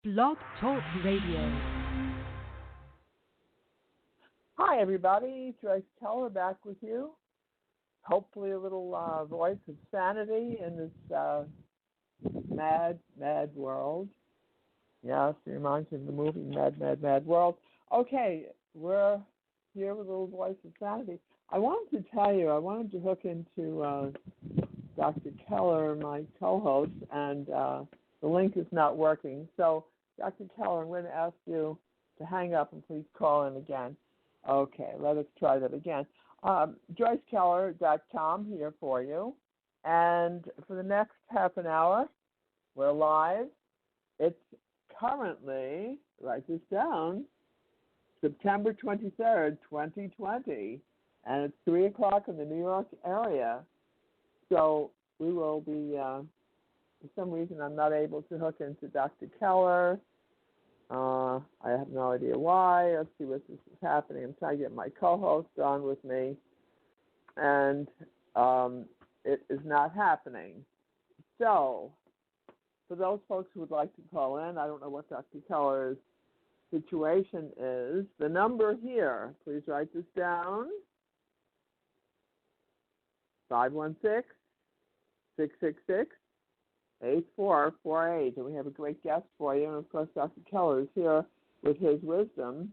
Blog Talk Radio. Hi, everybody. Joyce Keller back with you. Hopefully a little voice of sanity in this mad, mad world. Yes, it reminds me of the movie Mad, Mad, Mad World. Okay, we're here with a little voice of sanity. I wanted to tell you, I wanted to hook into Dr. Keller, my co-host, and the link is not working. So, Dr. Keller, I'm going to ask you to hang up and please call in again. Okay, let us try that again. JoyceKeller.com here for you. And for the next half an hour, we're live. It's currently, write this down, September 23rd, 2020, and it's 3 o'clock in the New York area. So we will be, for some reason I'm not able to hook into Dr. Keller. I have no idea why. Let's see what this is happening. I'm trying to get my co-host on with me, and it is not happening. So, for those folks who would like to call in, I don't know what Dr. Keller's situation is. The number here, please write this down, 516-666-8448. And we have a great guest for you. And, of course, Dr. Keller is here with his wisdom.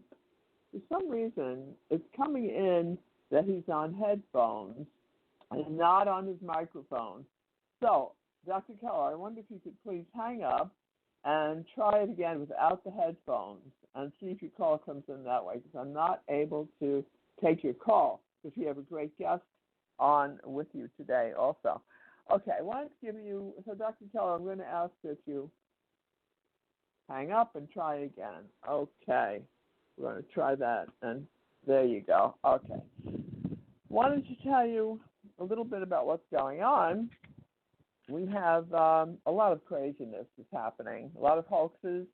For some reason, it's coming in that he's on headphones and not on his microphone. So, Dr. Keller, I wonder if you could please hang up and try it again without the headphones and see if your call comes in that way, because I'm not able to take your call because we have a great guest on with you today also. Okay, I wanted to give you, so Dr. Keller, I'm going to ask that you hang up and try again. Okay, we're going to try that, and there you go. Okay. Wanted to tell you a little bit about what's going on. We have a lot of craziness is happening, a lot of hoaxes,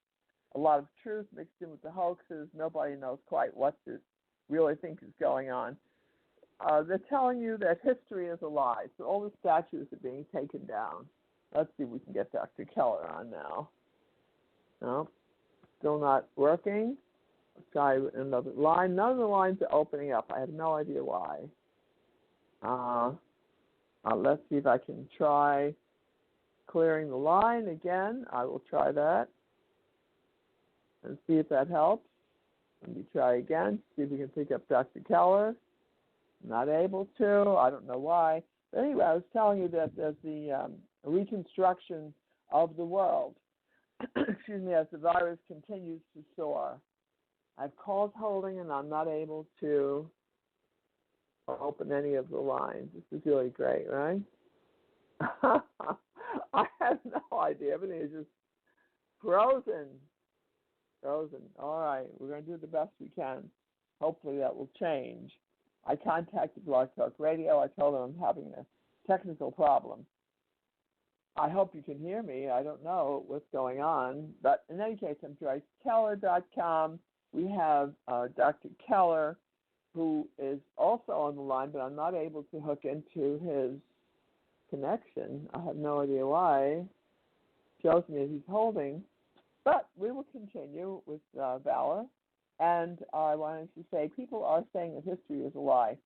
a lot of truth mixed in with the hoaxes. Nobody knows quite what to really think is going on. They're telling you that history is a lie, so all the statues are being taken down. Let's see if we can get Dr. Keller on now. No, still not working. Let's try another line. None of the lines are opening up. I have no idea why. Let's see if I can try clearing the line again. I will try that and see if that helps. Let me try again, see if we can pick up Dr. Keller. Not able to. I don't know why. But anyway, I was telling you that there's the reconstruction of the world, excuse me, as the virus continues to soar. I have calls holding, and I'm not able to open any of the lines. This is really great, right? I have no idea. Everything is just frozen. Frozen. All right. We're going to do the best we can. Hopefully that will change. I contacted Blog Talk Radio. I told them I'm having a technical problem. I hope you can hear me. I don't know what's going on. But in any case, I'm JoyceKeller.com. We have Dr. Keller, who is also on the line, but I'm not able to hook into his connection. I have no idea why. It shows me that he's holding. But we will continue with Valor. And I wanted to say, people are saying that history is a lie.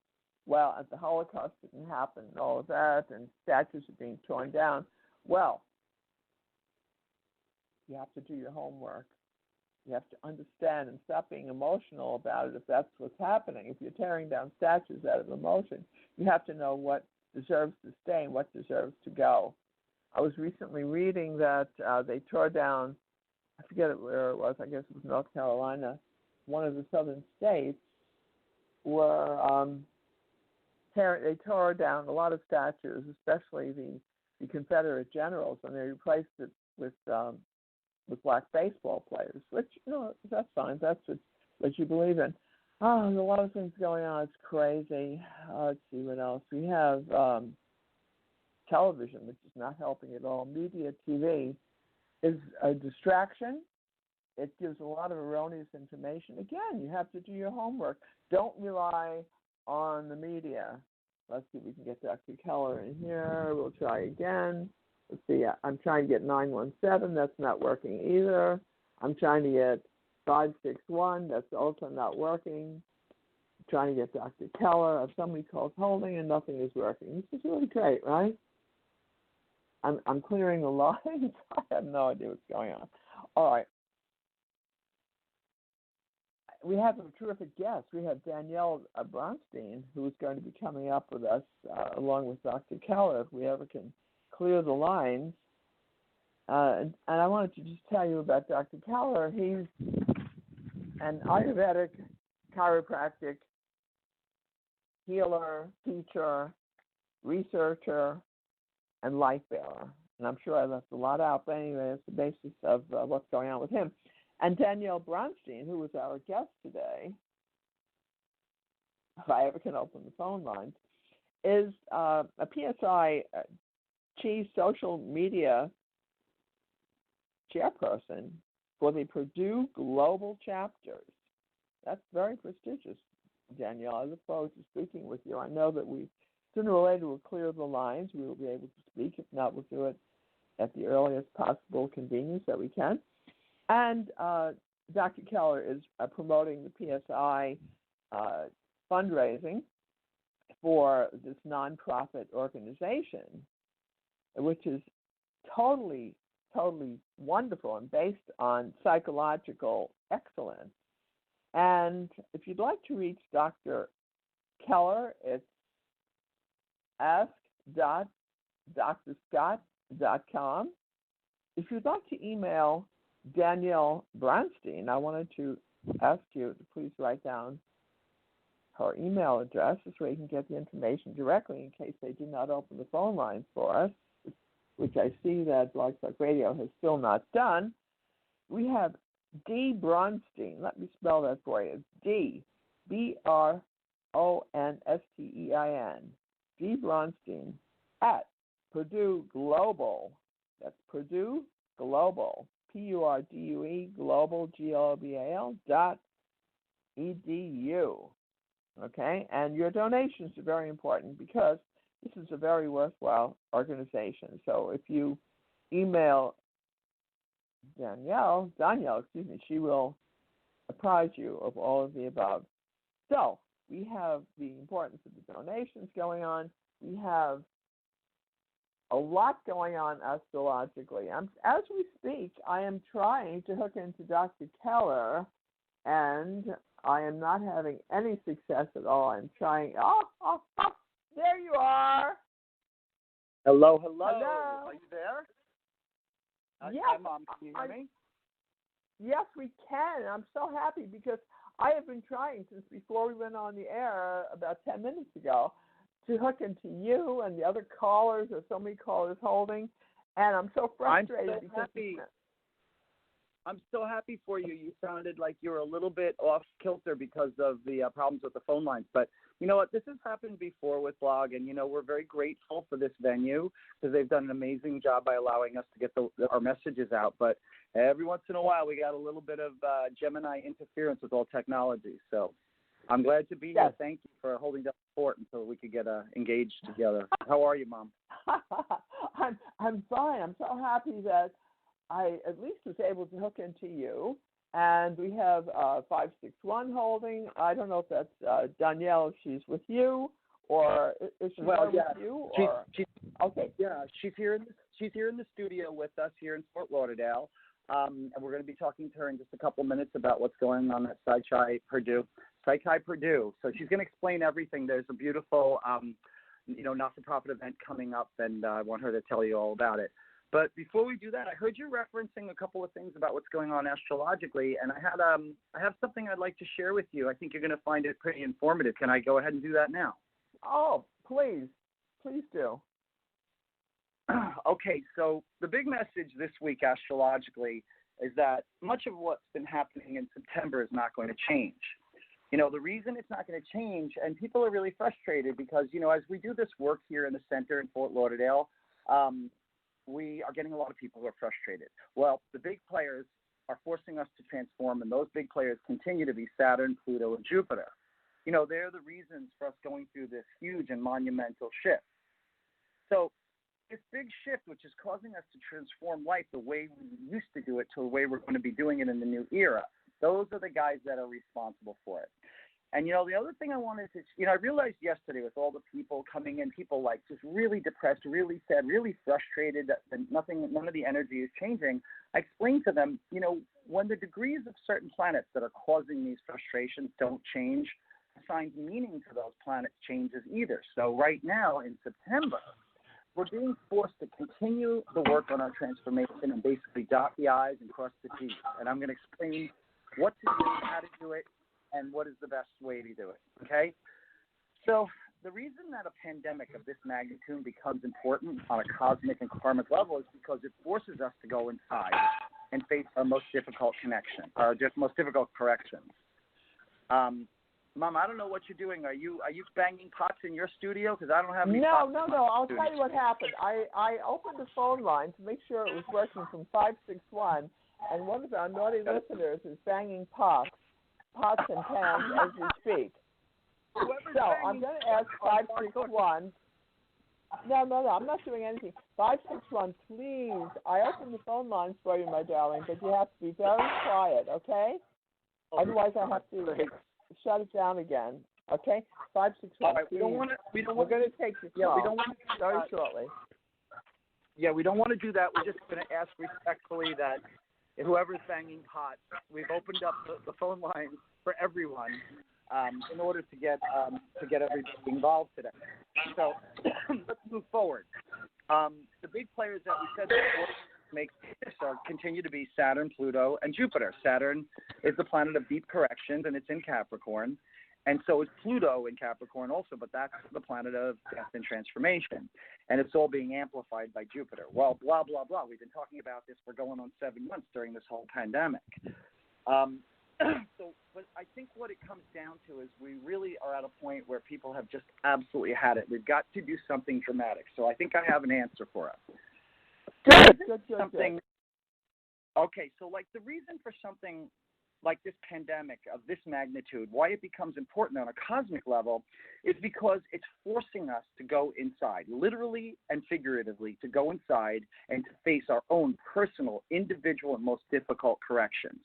Well, the Holocaust didn't happen and all of that, and statues are being torn down. Well, you have to do your homework. You have to understand and stop being emotional about it if that's what's happening. If you're tearing down statues out of emotion, you have to know what deserves to stay and what deserves to go. I was recently reading that they tore down, I forget where it was, I guess it was North Carolina, one of the southern states, where they tore down a lot of statues, especially the Confederate generals, and they replaced it with black baseball players, which, that's fine. That's what you believe in. Oh, there's a lot of things going on. It's crazy. Let's see what else. We have television, which is not helping at all. Media, TV, is a distraction. It gives a lot of erroneous information. Again, you have to do your homework. Don't rely on the media. Let's see if we can get Dr. Keller in here. We'll try again. Let's see. I'm trying to get 917. That's not working either. I'm trying to get 561. That's also not working. I'm trying to get Dr. Keller. I have so many calls holding, and nothing is working. This is really great, right? I'm clearing the lines. I have no idea what's going on. All right. We have a terrific guest. We have Danielle Bronstein, who is going to be coming up with us along with Dr. Keller, if we ever can clear the lines. And I wanted to just tell you about Dr. Keller. He's an Ayurvedic chiropractic healer, teacher, researcher, and life bearer. And I'm sure I left a lot out, but anyway, it's the basis of what's going on with him. And Danielle Bronstein, who was our guest today, if I ever can open the phone lines, is a PSI Chief Social Media Chairperson for the Purdue Global Chapters. That's very prestigious, Danielle. I look forward to speaking with you. I know that sooner or later we'll clear the lines. We will be able to speak. If not, we'll do it at the earliest possible convenience that we can. And Dr. Keller is promoting the PSI fundraising for this nonprofit organization, which is totally wonderful and based on psychological excellence. And if you'd like to reach Dr. Keller, it's ask.drscott.com. If you'd like to email Danielle Bronstein, I wanted to ask you to please write down her email address so we can get the information directly in case they do not open the phone lines for us, which I see that Blog Talk Radio has still not done. We have D. Bronstein. Let me spell that for you. D, B-R-O-N-S-T-E-I-N. D. Bronstein at Purdue Global. That's Purdue Global. P-U-R-D-U-E, global, G-O-B-A-L, .edu. Okay? And your donations are very important because this is a very worthwhile organization. So if you email Danielle, she will apprise you of all of the above. So we have the importance of the donations going on. We have a lot going on astrologically. As we speak, I am trying to hook into Dr. Keller, and I am not having any success at all. I'm trying. There you are. Hello. Are you there? Yes. Hi, Mom. Can you hear me? Yes, we can. I'm so happy because I have been trying since before we went on the air about 10 minutes ago to hook into you and the other callers. There's so many callers holding, and I'm so frustrated I'm so happy for you. You sounded like you were a little bit off kilter because of the problems with the phone lines. But you know what? This has happened before with Blog, and, we're very grateful for this venue because they've done an amazing job by allowing us to get our messages out. But every once in a while, we got a little bit of Gemini interference with all technology. So I'm glad to be here. Yes. Thank you for holding down the fort until we could get engaged together. How are you, Mom? I'm fine. I'm so happy that I at least was able to hook into you, and we have 561 holding. I don't know if that's Danielle, if she's with you, or is she with you? Or? Okay. Yeah, she's here in the studio with us here in Fort Lauderdale, and we're going to be talking to her in just a couple minutes about what's going on at Psychi Purdue. So she's going to explain everything. There's a beautiful, not-for-profit event coming up, and I want her to tell you all about it. But before we do that, I heard you referencing a couple of things about what's going on astrologically, and I have something I'd like to share with you. I think you're going to find it pretty informative. Can I go ahead and do that now? Oh, please do. Okay, so the big message this week astrologically is that much of what's been happening in September is not going to change. The reason it's not going to change, and people are really frustrated because, as we do this work here in the center in Fort Lauderdale, we are getting a lot of people who are frustrated. Well, the big players are forcing us to transform, and those big players continue to be Saturn, Pluto, and Jupiter. They're the reasons for us going through this huge and monumental shift. So this big shift, which is causing us to transform life the way we used to do it to the way we're going to be doing it in the new era. Those are the guys that are responsible for it. And, the other thing I wanted to, I realized yesterday with all the people coming in, people like just really depressed, really sad, really frustrated that none of the energy is changing. I explained to them, when the degrees of certain planets that are causing these frustrations don't change, assigned meaning to those planets changes either. So right now in September, we're being forced to continue the work on our transformation and basically dot the I's and cross the T's. And I'm going to explain what to do, how to do it, and what is the best way to do it, okay? So the reason that a pandemic of this magnitude becomes important on a cosmic and karmic level is because it forces us to go inside and face our most difficult most difficult corrections. Mom, I don't know what you're doing. Are you banging pots in your studio? Because I don't have any pots. No. I'll tell you what happened. I opened the phone line to make sure it was working from 561, and one of our naughty listeners is banging pots and pans as we speak. So I'm going to ask 561. No, I'm not doing anything. 561, please. I opened the phone lines for you, my darling, but you have to be very quiet, okay? Otherwise, I have to shut it down again. Okay, 561. Right, we're going to take your call. Yeah, we don't want to very shortly. Yeah, we don't want to do that. We're just going to ask respectfully that whoever's banging pots, we've opened up the phone lines for everyone in order to get everybody involved today. So let's move forward. The big players that we said before make this continue to be Saturn, Pluto, and Jupiter. Saturn is the planet of deep corrections, and it's in Capricorn. And so is Pluto in Capricorn also, but that's the planet of death and transformation. And it's all being amplified by Jupiter. Well, blah, blah, blah. We've been talking about this for going on 7 months during this whole pandemic. But I think what it comes down to is we really are at a point where people have just absolutely had it. We've got to do something dramatic. So I think I have an answer for us. Good. Okay, so like the reason for something like this pandemic of this magnitude, why it becomes important on a cosmic level is because it's forcing us to go inside, literally and figuratively, to go inside and to face our own personal, individual, and most difficult corrections.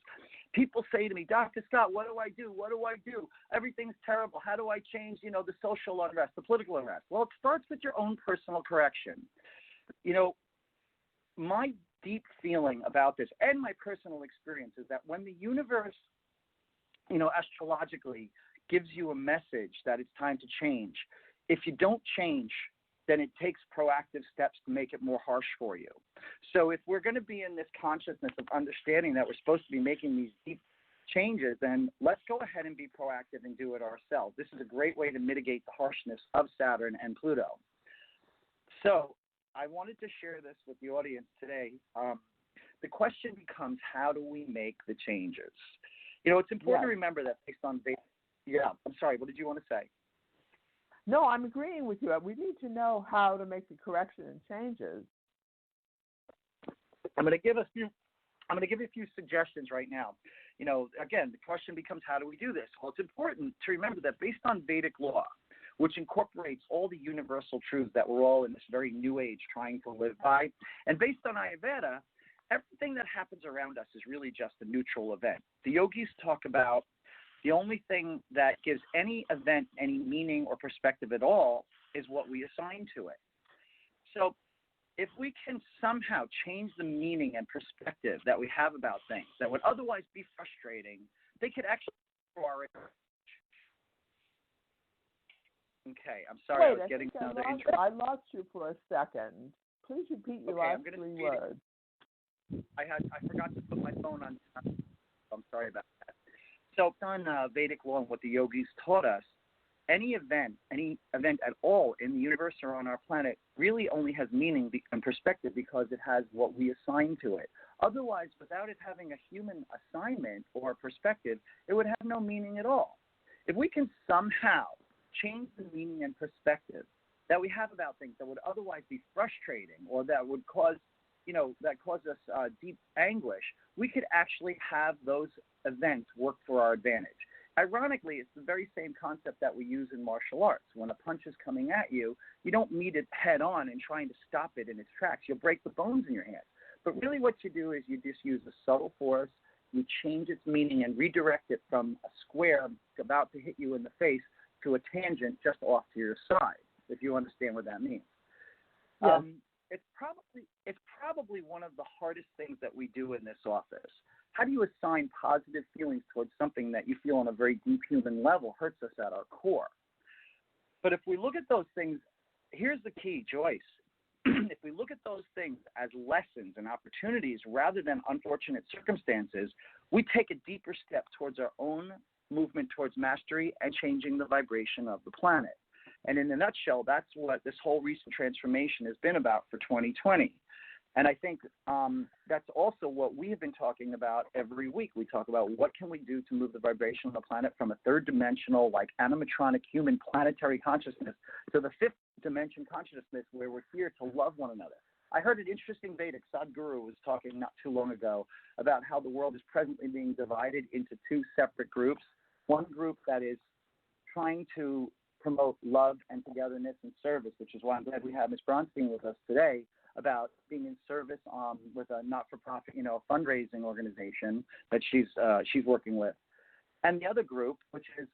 People say to me, Dr. Scott, what do I do? What do I do? Everything's terrible. How do I change, the social unrest, the political unrest? Well, it starts with your own personal correction. My deep feeling about this and my personal experience is that when the universe, astrologically gives you a message that it's time to change, if you don't change, then it takes proactive steps to make it more harsh for you. So if we're going to be in this consciousness of understanding that we're supposed to be making these deep changes, then let's go ahead and be proactive and do it ourselves. This is a great way to mitigate the harshness of Saturn and Pluto. So I wanted to share this with the audience today. The question becomes, how do we make the changes? It's important to remember that based on I'm sorry, what did you want to say? No, I'm agreeing with you. We need to know how to make the correction and changes. I'm going to give you a few suggestions right now. Again, the question becomes, how do we do this? Well, it's important to remember that based on Vedic law, which incorporates all the universal truths that we're all in this very new age trying to live by, and based on Ayurveda, everything that happens around us is really just a neutral event. The yogis talk about the only thing that gives any event any meaning or perspective at all is what we assign to it. So if we can somehow change the meaning and perspective that we have about things that would otherwise be frustrating, they could actually Okay, I'm sorry. I was getting another intro. I lost you for a second. Please repeat your last 3 words. I forgot to put my phone on. I'm sorry about that. So on Vedic law and what the yogis taught us, any event at all in the universe or on our planet really only has meaning and perspective because it has what we assign to it. Otherwise, without it having a human assignment or perspective, it would have no meaning at all. If we can somehow change the meaning and perspective that we have about things that would otherwise be frustrating or that would cause us deep anguish, we could actually have those events work for our advantage. ironically, it's the very same concept that we use in martial arts. When a punch is coming at you, you don't meet it head on and trying to stop it in its tracks. You'll break the bones in your hand. But really what you do is you just use a subtle force, you change its meaning and redirect it from a square about to hit you in the face to a tangent just off to your side, if you understand what that means. Yes. It's probably one of the hardest things that we do in this office. How do you assign positive feelings towards something that you feel on a very deep human level hurts us at our core? But if we look at those things, here's the key, Joyce. If we look at those things as lessons and opportunities rather than unfortunate circumstances, we take a deeper step towards our own movement towards mastery and changing the vibration of the planet. And in a nutshell, that's what this whole recent transformation has been about for 2020. And I think that's also what we have been talking about every week. We talk about what can we do to move the vibration of the planet from a third-dimensional, like animatronic human planetary consciousness to the fifth dimension consciousness where we're here to love one another. I heard an interesting Vedic Sadhguru was talking not too long ago about how the world is presently being divided into two separate groups. One group that is trying to promote love and togetherness and service, which is why I'm glad we have Ms. Bronstein with us today, about being in service with a not-for-profit, a fundraising organization that she's working with. And the other group, which is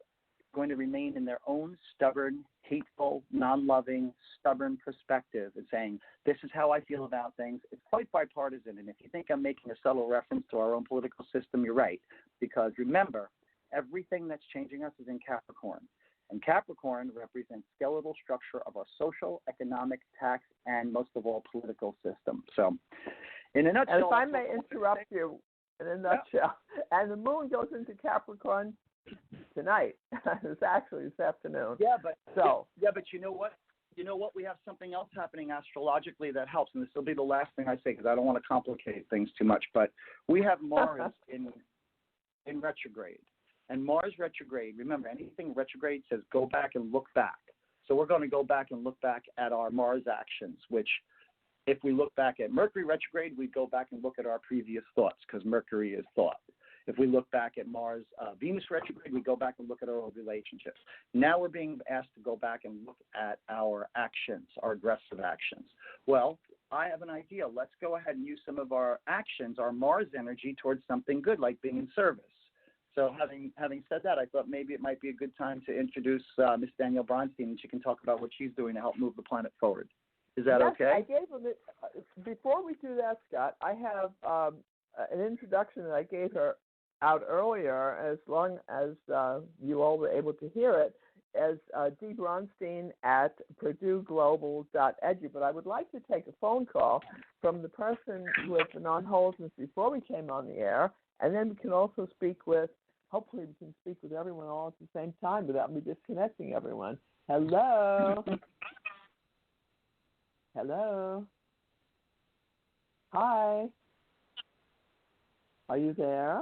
going to remain in their own stubborn, hateful, non-loving, stubborn perspective and saying, this is how I feel about things. It's quite bipartisan. And if you think I'm making a subtle reference to our own political system, you're right. Because remember, everything that's changing us is in Capricorn. And Capricorn represents skeletal structure of our social, economic, tax, and most of all, political system. So, in a nutshell. And if I may interrupt you, in a nutshell, and the moon goes into Capricorn tonight. It's actually this afternoon. Yeah, but you know what? We have something else happening astrologically that helps, and this will be the last thing I say because I don't want to complicate things too much. But we have Mars in retrograde. And Mars retrograde, remember, anything retrograde says go back and look back. So we're going to go back and look back at our Mars actions, which if we look back at Mercury retrograde, we go back and look at our previous thoughts because Mercury is thought. If we look back at Mars, Venus retrograde, we go back and look at our old relationships. Now we're being asked to go back and look at our actions, our aggressive actions. Well, I have an idea. Let's go ahead and use some of our actions, our Mars energy, towards something good, like being in service. So having said that, I thought maybe it might be a good time to introduce Ms. Danielle Bronstein, and she can talk about what she's doing to help move the planet forward. Is that okay? I gave her before we do that, Scott, I have an introduction that I gave her out earlier, as long as you all were able to hear it, as D. Bronstein at PurdueGlobal.edu. But I would like to take a phone call from the person who has been on hold since before we came on the air, and then we can also hopefully we can speak with everyone all at the same time without me disconnecting everyone. Hello? Hello? Hi? Are you there?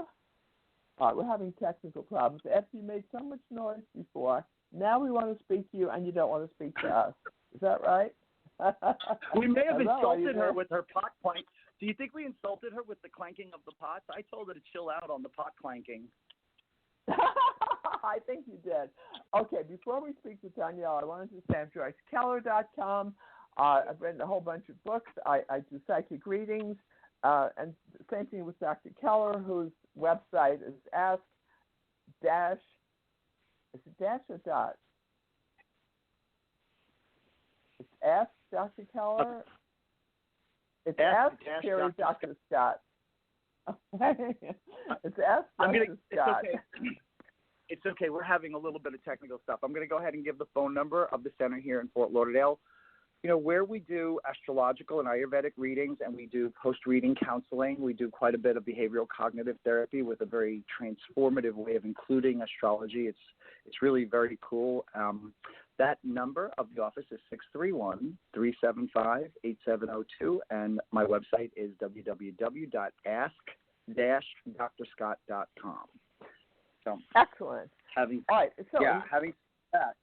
All right, we're having technical problems. After you made so much noise before, now we want to speak to you and you don't want to speak to us. Is that right? We may have insulted her with her pot clank. Do you think we insulted her with the clanking of the pots? I told her to chill out on the pot clanking. I think you did. Okay, before we speak to Danielle, I wanted to say I'm JoyceKeller.com. I've written a whole bunch of books. I do psychic readings. And same thing with Dr. Keller, whose website is is it dash or dot? It's Ask Dr. Keller. It's Ask Dr. Scott. It's Ask Dr. Scott. It's okay. We're having a little bit of technical stuff. I'm going to go ahead and give the phone number of the center here in Fort Lauderdale. Where we do astrological and Ayurvedic readings, and we do post-reading counseling. We do quite a bit of behavioral cognitive therapy with a very transformative way of including astrology. It's really very cool. That number of the office is 631-375-8702, and my website is www.ask-drscott.com. So, excellent. Having said that.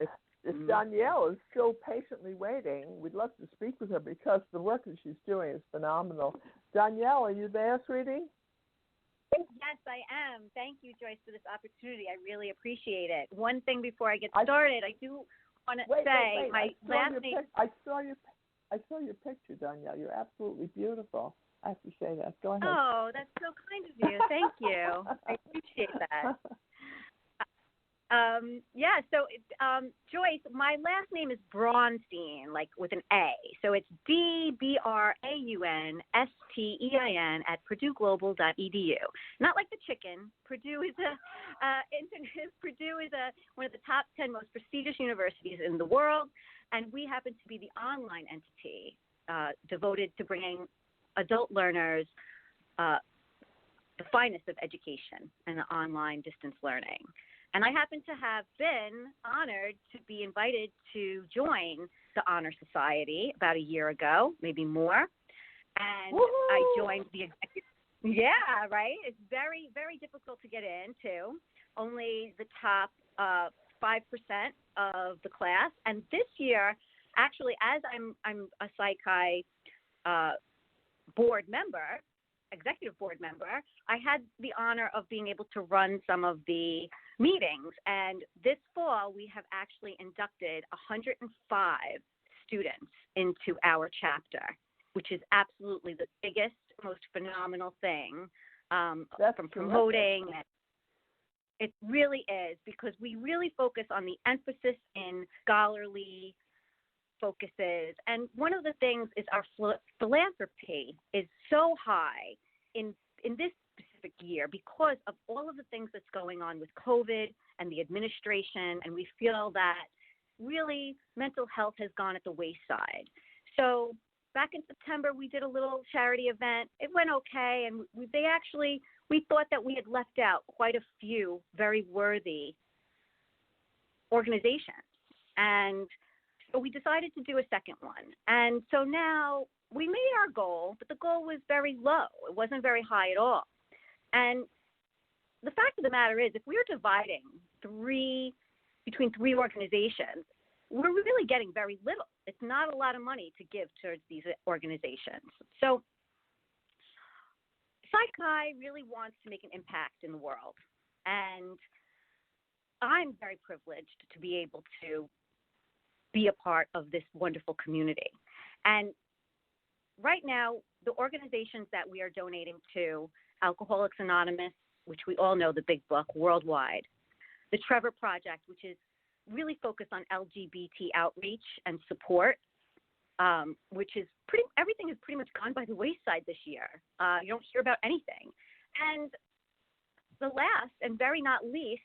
If Danielle is still patiently waiting, we'd love to speak with her because the work that she's doing is phenomenal. Danielle, are you there, sweetie? Yes, I am. Thank you, Joyce, for this opportunity. I really appreciate it. One thing before I get started, I do want to say my last name. I saw your picture, Danielle. You're absolutely beautiful. I have to say that. Go ahead. Oh, that's so kind of you. Thank you. I appreciate that. Joyce, my last name is Braunstein, like with an A. So it's DBRAUNSTEIN at PurdueGlobal.edu. Not like the chicken. Purdue is one of the top 10 most prestigious universities in the world, and we happen to be the online entity devoted to bringing adult learners the finest of education and online distance learning. And I happen to have been honored to be invited to join the Honor Society about a year ago, maybe more. And Woo-hoo! I joined the executive. Yeah, right? It's very, very difficult to get in, too. Only the top 5% of the class. And this year, actually, as I'm a Psych-Chi board member, executive board member, I had the honor of being able to run some of the meetings. And this fall, we have actually inducted 105 students into our chapter, which is absolutely the biggest, most phenomenal thing from promoting. It really is, because we really focus on the emphasis in scholarly focuses. And one of the things is our philanthropy is so high in this specific year because of all of the things that's going on with COVID and the administration, and we feel that really mental health has gone at the wayside. So back in September, we did a little charity event. It went okay, and we thought that we had left out quite a few very worthy organizations. And so we decided to do a second one. And so now we made our goal, but the goal was very low. It wasn't very high at all. And the fact of the matter is, if we're dividing between three organizations, we're really getting very little. It's not a lot of money to give towards these organizations. So Psych-Chi really wants to make an impact in the world. And I'm very privileged to be able to be a part of this wonderful community. And right now, the organizations that we are donating to, Alcoholics Anonymous, which we all know, the big book worldwide, the Trevor Project, which is really focused on LGBT outreach and support, which is everything has pretty much gone by the wayside this year. You don't hear about anything. And the last, and very not least,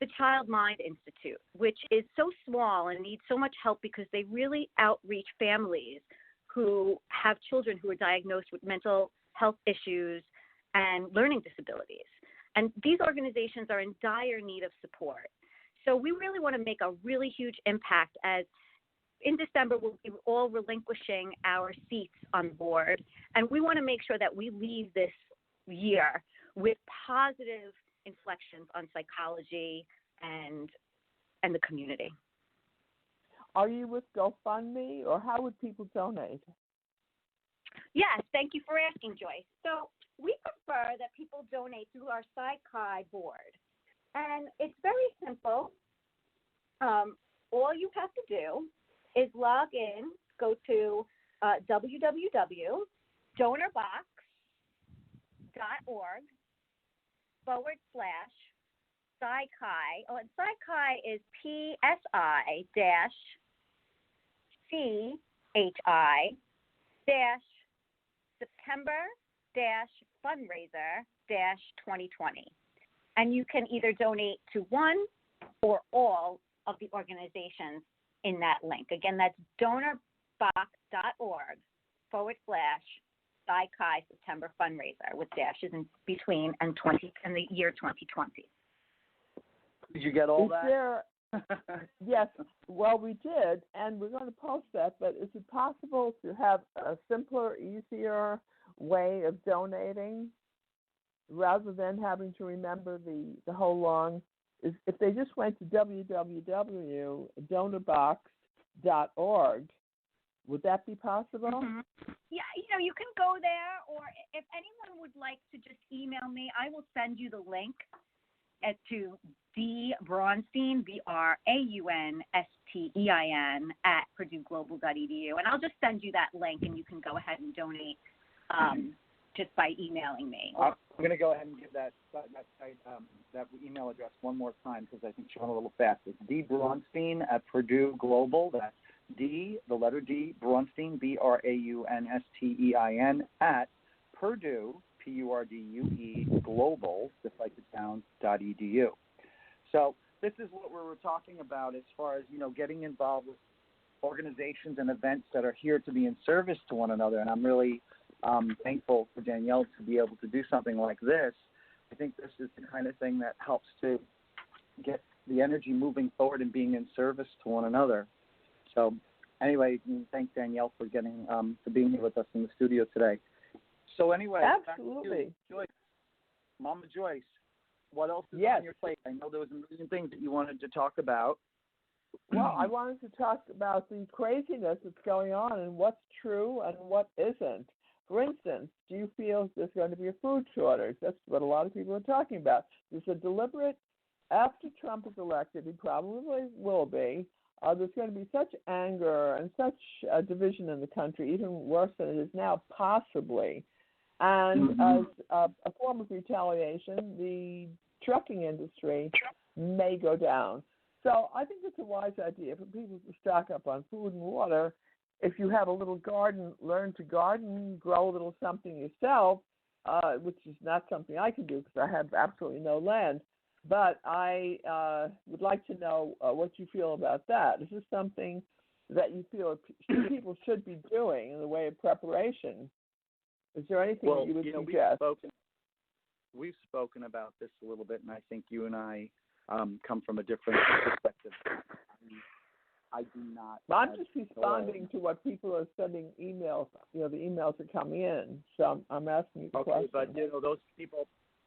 the Child Mind Institute, which is so small and needs so much help because they really outreach families who have children who are diagnosed with mental health issues and learning disabilities. And these organizations are in dire need of support. So we really want to make a really huge impact, as in December we'll be all relinquishing our seats on the board. And we want to make sure that we leave this year with positive inflections on psychology and the community. Are you with GoFundMe, or how would people donate? Yes, thank you for asking, Joyce. So we prefer that people donate through our Psych-Chi board. And it's very simple. All you have to do is log in, go to www.donorbox.org/Psych-Chi. Oh, and Psych-Chi is PSI-CHI-September-fundraiser-2020. And you can either donate to one or all of the organizations in that link. Again, that's donorbox.org/Psych-Chi September fundraiser with dashes in between and the year 2020. Did you get all that? Yes, well, we did, and we're going to post that, but is it possible to have a simpler, easier way of donating rather than having to remember the whole long? If they just went to www.donorbox.org Would that be possible? Mm-hmm. Yeah, you can go there, or if anyone would like to just email me, I will send you the link to D Braunstein, BRAUNSTEIN at PurdueGlobal.edu, and I'll just send you that link, and you can go ahead and donate just by emailing me. I'm going to go ahead and give that email address one more time because I think she went a little fast. It's D Braunstein at Purdue Global. That's D, the letter D, Braunstein, BRAUNSTEIN at Purdue, PURDUE, Global, just like it sounds, .edu. So this is what we were talking about as far as, getting involved with organizations and events that are here to be in service to one another. And I'm really thankful for Danielle to be able to do something like this. I think this is the kind of thing that helps to get the energy moving forward and being in service to one another. So anyway, thank Danielle for for being here with us in the studio today. So anyway, absolutely. Back to you, Joyce. Mama Joyce, what else is on your plate? I know there was a million things that you wanted to talk about. Well, I wanted to talk about the craziness that's going on and what's true and what isn't. For instance, do you feel there's going to be a food shortage? That's what a lot of people are talking about. There's a deliberate, after Trump is elected, he probably will be, there's going to be such anger and such division in the country, even worse than it is now, possibly. And as a form of retaliation, the trucking industry may go down. So I think it's a wise idea for people to stock up on food and water. If you have a little garden, learn to garden, grow a little something yourself, which is not something I can do because I have absolutely no land. But I would like to know what you feel about that. Is this something that you feel people should be doing in the way of preparation? Is there anything that you would suggest? We've spoken about this a little bit, and I think you and I come from a different perspective. I do not. I'm just responding to what people are sending emails. The emails are coming in, so I'm asking you the question. But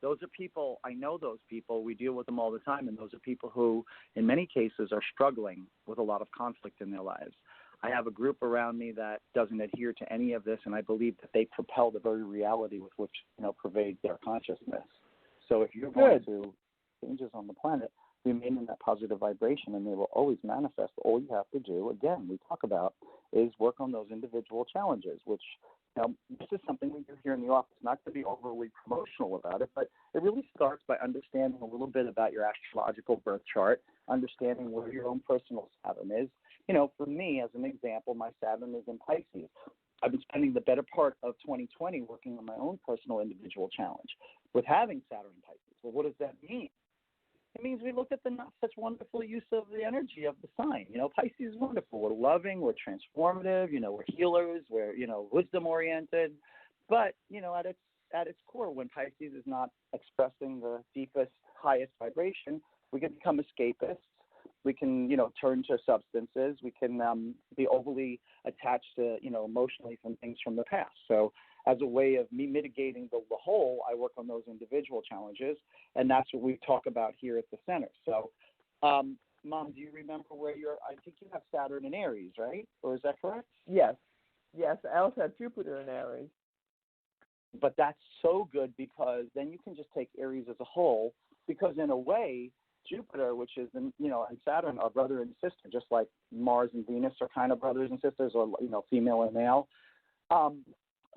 those are people. I know those people. We deal with them all the time, and those are people who, in many cases, are struggling with a lot of conflict in their lives. I have a group around me that doesn't adhere to any of this, and I believe that they propel the very reality with which pervades their consciousness. So if you're going to changes on the planet, remain in that positive vibration, and they will always manifest. All you have to do, again, we talk about, is work on those individual challenges, which this is something we do here in the office, not to be overly promotional about it, but it really starts by understanding a little bit about your astrological birth chart, understanding where your own personal Saturn is. For me, as an example, my Saturn is in Pisces. I've been spending the better part of 2020 working on my own personal individual challenge with having Saturn in Pisces. Well, what does that mean? It means we look at the not such wonderful use of the energy of the sign. Pisces is wonderful. We're loving, we're transformative, we're healers, we're, wisdom oriented. But, at its core, when Pisces is not expressing the deepest, highest vibration, we can become escapists. We can, turn to substances. We can be overly attached to, emotionally from things from the past. So as a way of me mitigating the whole, I work on those individual challenges, and that's what we talk about here at the center. So, Mom, do you remember I think you have Saturn in Aries, right? Or is that correct? Yes. I also have Jupiter in Aries. But that's so good because then you can just take Aries as a whole, because in a way, Jupiter, which is, and Saturn are brother and sister, just like Mars and Venus are kind of brothers and sisters, or, female and male.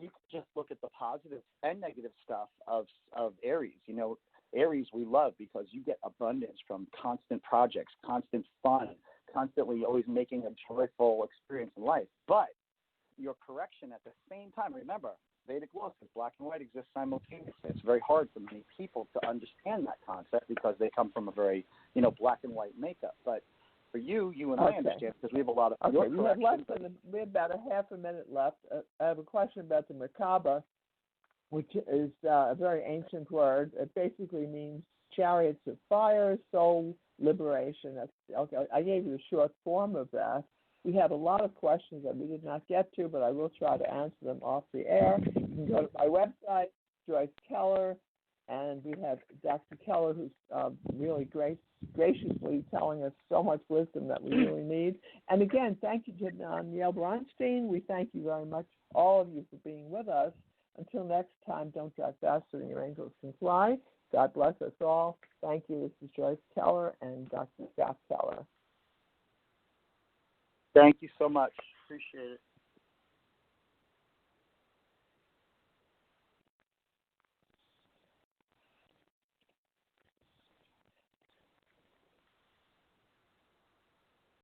You can just look at the positive and negative stuff of Aries. Aries we love because you get abundance from constant projects, constant fun, constantly always making a joyful experience in life. But your correction at the same time, remember, Vedic law says black and white exist simultaneously. It's very hard for many people to understand that concept because they come from a very, black and white makeup. But for you and I understand because we have a lot of your corrections. We have about a half a minute left. I have a question about the Merkaba, which is a very ancient word. It basically means chariots of fire, soul liberation. I gave you a short form of that. We have a lot of questions that we did not get to, but I will try to answer them off the air. You can go to my website, Joyce Keller, And we have Dr. Keller, who's really graciously telling us so much wisdom that we really need. And again, thank you to Neil Bronstein. We thank you very much, all of you, for being with us. Until next time, don't drive faster than your angels can fly. God bless us all. Thank you. This is Joyce Keller and Dr. Scott Keller. Thank you so much. Appreciate it.